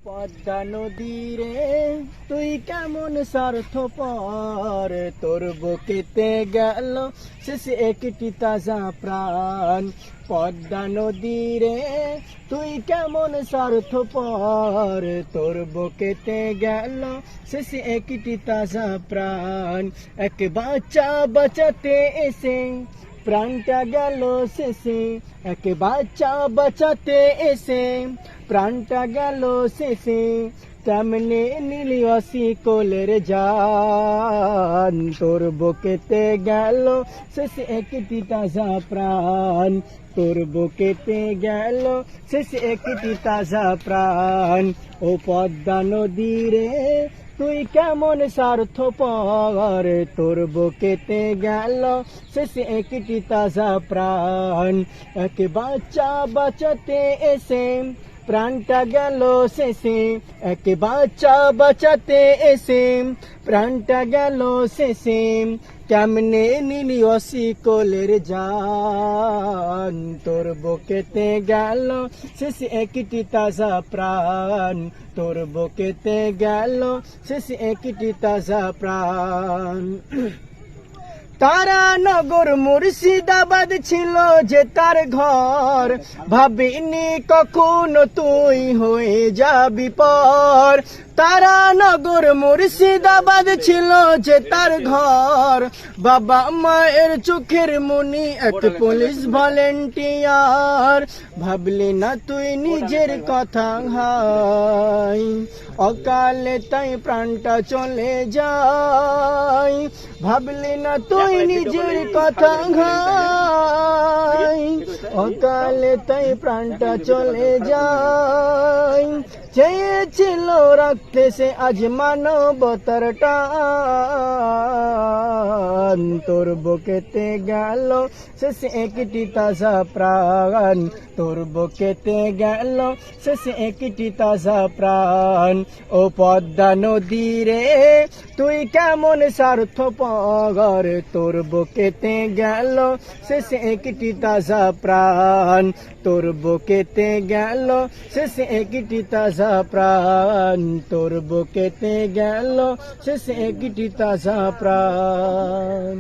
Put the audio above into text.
পদ্মা নদীরে তুই কেমন স্বার্থপর, তোর বুকেতে গেল শেষে একটি তাজা প্রাণ। পদ্মা নদীরে তুই কেমন স্বার্থপর, তোর বুকেতে গেল শেষে একটি তাজা প্রাণ। এক বাচ্চা বাঁচাতে এসে প্রাণটা গেল শেষে, এক বাচ্চা বাঁচাতে এসে প্রাণটা গেল শেষে। কেমনে নিলি অশিকলের জান, তোর বুকেতে গেল শেষে একটি তাজা প্রাণ। তোর বুকেতে গেল শেষে একটি তাজা প্রাণ। ও পদ্মা নদীরে তুই কেমন স্বার্থপর, তোর বুকেতে গেল শেষে একটি তাজা প্রাণ। এক বাচ্চা বাঁচাতে এসে প্রাণটা গেল শেষে, এক বাচ্চা বাঁচাতে এসে প্রাণটা গেল শেষে। কেমনে নিলি অশিকলের জান, তোর বুকেতে গেল শেষে একটি তাজা প্রাণ। তোর বুকেতে গেল শেষে একটি তাজা প্রাণ। তারা নগর মুর্শিদাবাদ ছিল যে তার ঘর, ভাবিনি কখনো তুই হয়ে যাবি পর। তারা নগর মুর্শিদাবাদ ছিল যে তার ঘর, বাবা মায়ের চোখের মনি এক পুলিশ ভলেন্টিয়ার। ভাবলি না তুই নিজের কথা হাই, অকালে তাই প্রাণটা চলে যায়। ভাবলি না তুই নিজের কথা হাই, অকালে তাই প্রাণটা চলে যায়। চেয়েছিল রাখতে সে আজ মানবতার টান, তোর বুকেতে গেল শেষে একটি তাজা প্রাণ। তোর বুকেতে গেল শেষে একটি তাজা প্রাণ। ও পদ্মা নদীরে তুই কেমন স্বার্থপর, তোর বুকেতে গেল শেষে একটি তাজা প্রাণ। তোর বুকেতে গেল শেষে একটি তাজা প্রাণ। তোর বুকেতে গেল শেষে একটি তাজা প্রাণ।